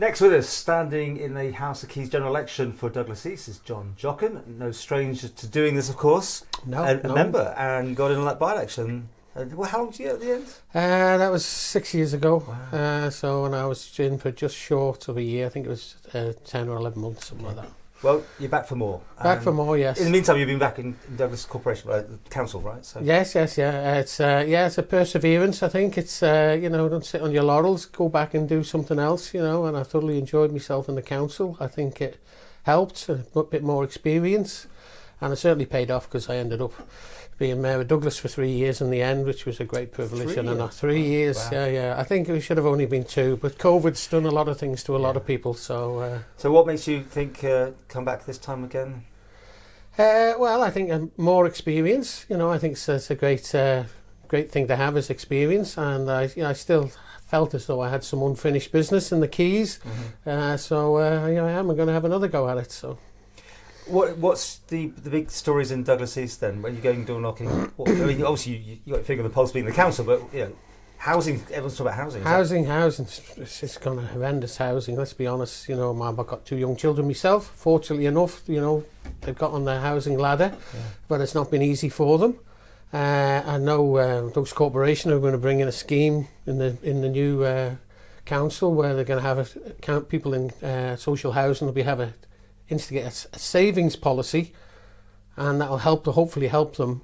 Next with us, standing in the House of Keys general election for Douglas East, is Jon Joughin. No stranger to doing this, of course. A member, and got in that by-election. How long did you get at the end? That was 6 years ago. Wow. So when I was in for just short of a year, I think it was 10 or 11 months, something like that. Well, you're back for more. Back for more, yes. In the meantime, you've been back in Douglas Corporation, the council, right? So. Yes. It's a perseverance. I think it's don't sit on your laurels. Go back and do something else. And I totally enjoyed myself in the council. I think it helped a bit more experience, and it certainly paid off because I ended up being mayor of Douglas for 3 years in the end, which was a great privilege. 3 years, wow. Yeah. I think we should have only been 2, but COVID's done a lot of things to a lot of people. So what makes you think come back this time again? Well, I think more experience. I think it's a great thing to have as experience, and I still felt as though I had some unfinished business in the Keys. Mm-hmm. I am going to have another go at it. So. What's the big stories in Douglas East then? When you're going door knocking, obviously you got to figure the pulse being the council, but housing. Everyone's talking about housing. Housing. It's kind of horrendous housing. Let's be honest. I've got 2 young children myself. Fortunately enough, they've got on their housing ladder, but it's not been easy for them. I know Douglas Corporation are going to bring in a scheme in the new council where they're going to have people in social housing. They'll instigate a savings policy, and that will hopefully help them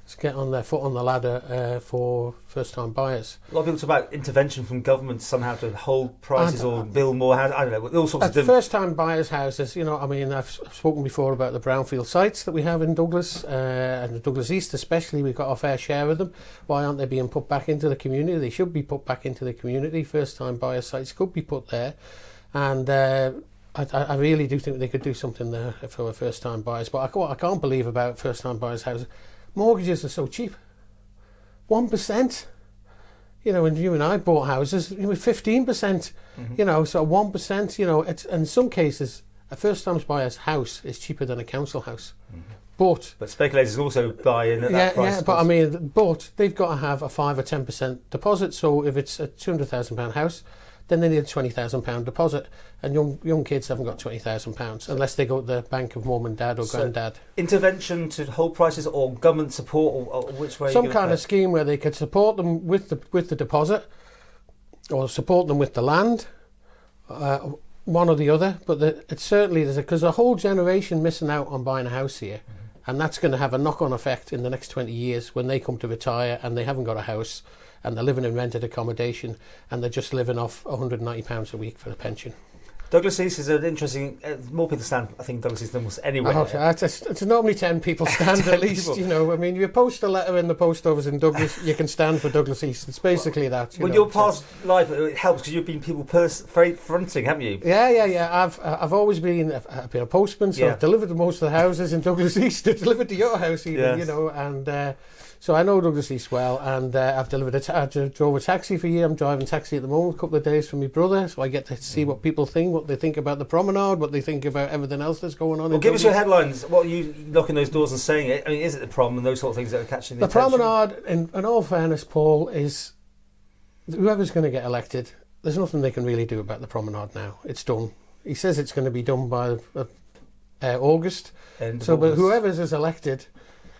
to get on their foot on the ladder for first-time buyers. A lot of people talk about intervention from government somehow to hold prices or build more houses. I don't know, all sorts of different... First-time buyers' houses, I've spoken before about the brownfield sites that we have in Douglas, and Douglas East especially. We've got our fair share of them. Why aren't they being put back into the community? They should be put back into the community. First-time buyer sites could be put there, and... I really do think they could do something there for first-time buyers. But I can't believe about first-time buyers' houses. Mortgages are so cheap. 1%. When you and I bought houses, 15%. Mm-hmm. So 1%. It's in some cases a first-time buyer's house is cheaper than a council house. Mm-hmm. But speculators also buy in at that price. Yeah, but they've got to have a 5 or 10% deposit. So if it's a £200,000 house, then they need a £20,000 deposit, and young kids haven't got £20,000 unless they go to the bank of mum and dad or granddad. Intervention to hold prices, or government support, or which way? Some kind of scheme where they could support them with the deposit, or support them with the land, one or the other. But it's certainly there's a whole generation missing out on buying a house here. Mm-hmm. And that's going to have a knock-on effect in the next 20 years when they come to retire and they haven't got a house, and they're living in rented accommodation, and they're just living off £190 a week for a pension. Douglas East is an interesting... more people stand, I think, Douglas East than almost anywhere. It's normally 10 people stand at least, you post a letter in the post office in Douglas, you can stand for Douglas East. It's basically that. Your past life, it helps because you've been people fronting, haven't you? Yeah. I've always been a postman, so I've delivered to most of the houses in Douglas East. I've delivered to your house even, and... So I know Douglas East well, and I've delivered I drove a taxi for a year. I'm driving taxi at the moment, a couple of days for my brother, so I get to see what people think, what they think about the promenade, what they think about everything else that's going on. Well, give us your headlines. What are you knocking those doors and saying it? I mean, is it the prom and those sort of things that are catching the attention? Promenade, in all fairness, Paul, is whoever's going to get elected, there's nothing they can really do about the promenade now. It's done. He says it's going to be done by August. But whoever's is elected...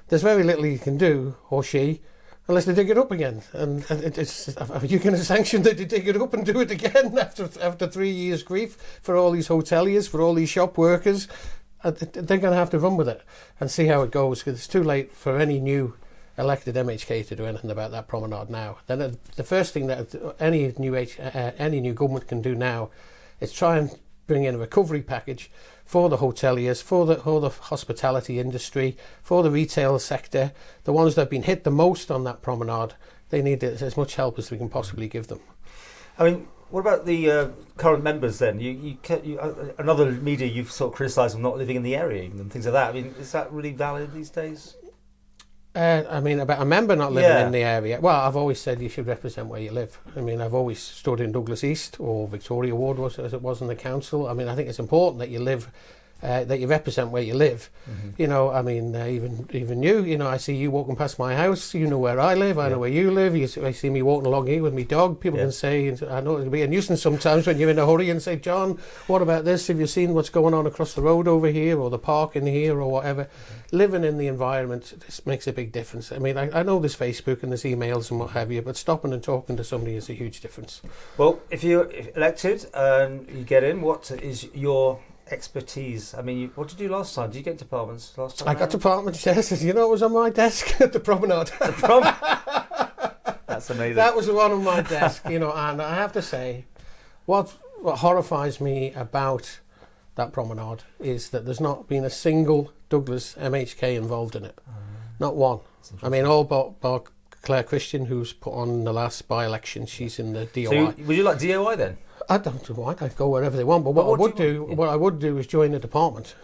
There's very little you can do, or she, unless they dig it up again. And are you going to sanction that they dig it up and do it again after 3 years grief for all these hoteliers, for all these shop workers? They're going to have to run with it and see how it goes, because it's too late for any new elected MHK to do anything about that promenade now. Then the first thing that any new government can do now is try and bring in a recovery package for the hoteliers, for the hospitality industry, for the retail sector, the ones that have been hit the most on that promenade. They need as much help as we can possibly give them. I mean, what about the current members then? You another media you've sort of criticised them not living in the area even, and things like that. I mean, is that really valid these days? About a member not living in the area. Well, I've always said you should represent where you live. I mean, I've always stood in Douglas East or Victoria Ward, as it was in the council. I mean, I think it's important that you live that you represent where you live. You know, I mean, even you know, I see you walking past my house, you know where I live, I know where you live, I see me walking along here with my dog, people can say, I know it can be a nuisance sometimes when you're in a hurry and say, John, what about this, have you seen what's going on across the road over here, or the park in here, or whatever. Living in the environment, this makes a big difference. I mean, I know there's Facebook and there's emails and what have you, but stopping and talking to somebody is a huge difference. Well, if you're elected and you get in, what is your expertise? I mean, what did you do last time? Did you get departments last time? I got departments, yes. You know, it was on my desk at the promenade. That's amazing. That was the one on my desk, you know, and I have to say, what horrifies me about that promenade is that there's not been a single Douglas MHK involved in it. Not one. I mean, all but Claire Christian, who's put on the last by-election. She's in the DOI. So would you like DOI then? I don't know why. I'd go wherever they want. But what I would do is join a department.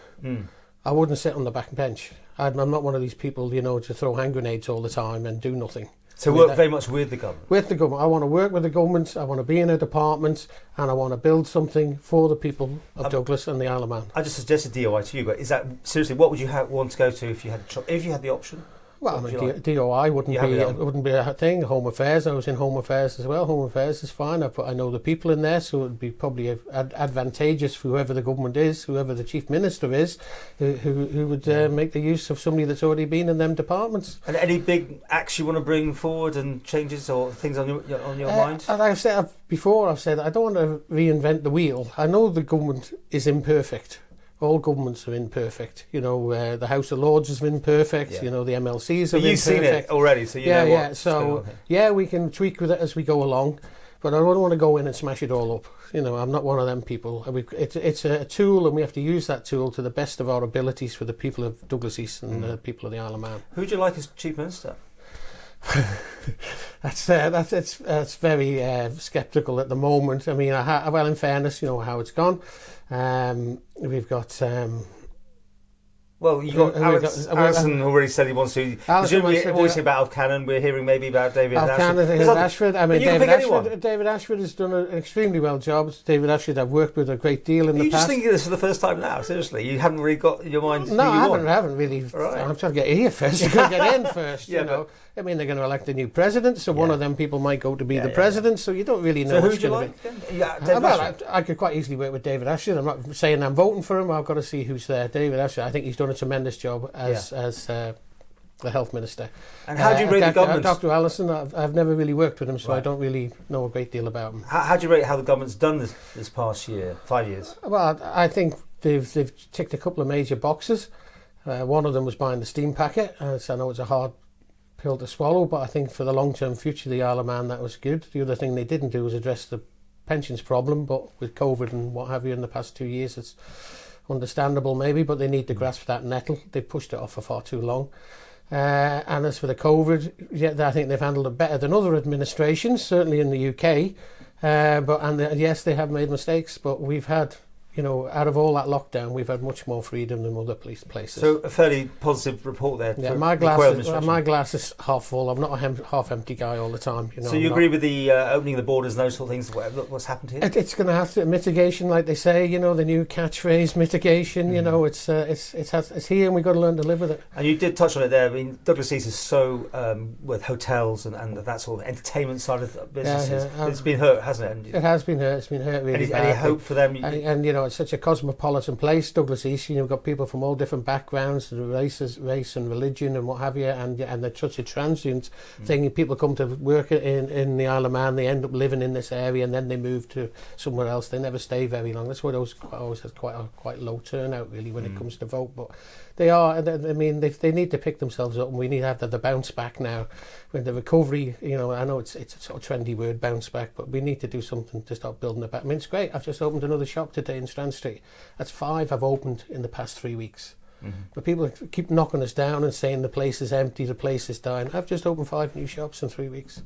I wouldn't sit on the back bench. I'm not one of these people, you know, to throw hand grenades all the time and do nothing. So work very much with the government? With the government. I want to work with the government, I want to be in a department, and I want to build something for the people of Douglas and the Isle of Man. I just suggested DOI to you, but is that, seriously, what would you want to go to if you had the option? Well, I mean, DOI wouldn't be a thing. Home Affairs, I was in Home Affairs as well. Home Affairs is fine. I know the people in there, so it would be probably advantageous for whoever the government is, whoever the Chief Minister is, who would make the use of somebody that's already been in them departments. And any big acts you want to bring forward and changes or things on your mind? Like I've said before, I don't want to reinvent the wheel. I know the government is imperfect. All governments are imperfect. You know, the House of Lords is imperfect. Yeah. You know, the MLCs are imperfect. You've seen it already, so you know what. So, we can tweak with it as we go along. But I don't want to go in and smash it all up. You know, I'm not one of them people. It's a tool, and we have to use that tool to the best of our abilities for the people of Douglas East and the people of the Isle of Man. Who would you like as Chief Minister? That's very sceptical at the moment. I mean, well, in fairness, you know how it's gone. We've got. Well, you got Alison already said he wants to. Obviously about Alcannon. We're hearing maybe about David Ashford. I mean, David Ashford has done an extremely well job. David Ashford, I've worked with a great deal in the past. You're just thinking this for the first time now. Seriously, you haven't really got your mind. No, I haven't really. Right. I'm trying to get here first. You've got to get in first. You know. I mean, they're going to elect a new president, so one of them people might go to be the president, so you don't really know who's going to be. Well, I could quite easily work with David Ashford. I'm not saying I'm voting for him. I've got to see who's there. David Ashford, I think he's done a tremendous job as the Health Minister. And how do you rate the government? Dr. Allison, I've never really worked with him, so I don't really know a great deal about him. How do you rate how the government's done this past year, 5 years? Well, I think they've ticked a couple of major boxes. One of them was buying the steam packet. So I know it's a hard pill to swallow, but I think for the long-term future of the Isle of Man that was good. The other thing they didn't do was address the pensions problem, but with COVID and what have you in the past 2 years, it's understandable maybe, but they need to grasp that nettle. They've pushed it off for far too long. And as for the COVID, I think they've handled it better than other administrations, certainly in the UK. Yes, they have made mistakes, but we've had, you know, out of all that lockdown, we've had much more freedom than other places. So a fairly positive report there. Yeah, my glass is half full. I'm not a half empty guy all the time. You know, so you agree with the opening of the borders and those sort of things? What's happened here? It's going to have to mitigation, like they say. You know, the new catchphrase, mitigation. You know, it's here, and we've got to learn to live with it. And you did touch on it there. I mean, Douglas East is so with hotels and that sort of entertainment side of businesses. It's been hurt, hasn't it? It has been hurt. It's been hurt really bad. Any hope for them? And you know, it's such a cosmopolitan place, Douglas East. You know, you've got people from all different backgrounds, race and religion and what have you, and they're such a transient thing. People come to work in the Isle of Man, they end up living in this area, and then they move to somewhere else. They never stay very long. That's why always has quite low turnout really when it comes to vote. But they are. I mean, they need to pick themselves up, and we need to have the bounce back now. When the recovery, you know, I know it's a sort of trendy word, bounce back, but we need to do something to start building it back. I mean, it's great. I've just opened another shop today in Strand Street. That's 5 I've opened in the past 3 weeks. But people keep knocking us down and saying the place is empty, the place is dying. I've just opened 5 new shops in 3 weeks.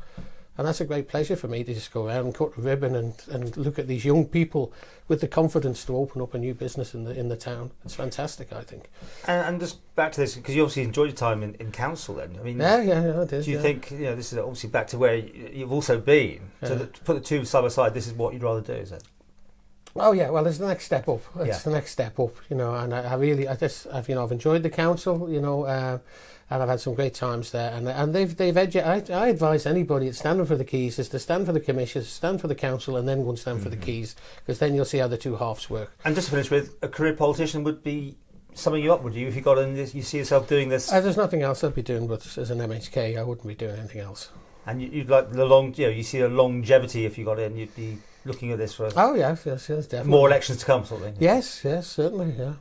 And that's a great pleasure for me to just go around and cut a ribbon and look at these young people with the confidence to open up a new business in the town. It's fantastic, I think. And just back to this, because you obviously enjoyed your time in council then. I mean, yeah, I did. Do you think, you know, this is obviously back to where you've also been, to put the two side by side, this is what you'd rather do, is it? Oh yeah, well, it's the next step up. It's the next step up, and I've enjoyed the council, and I've had some great times there. And I advise anybody that's standing for the keys is to stand for the commission, stand for the council, and then go and stand for the keys, because then you'll see how the two halves work. And just to finish with, a career politician would be summing you up, would you, if you got in this, you see yourself doing this? There's nothing else I'd be doing, but as an MHK, I wouldn't be doing anything else. And you'd like you see a longevity if you got in, you'd be looking at this for. Oh yes, definitely. More elections to come, sort of thing. Yes, certainly, yeah.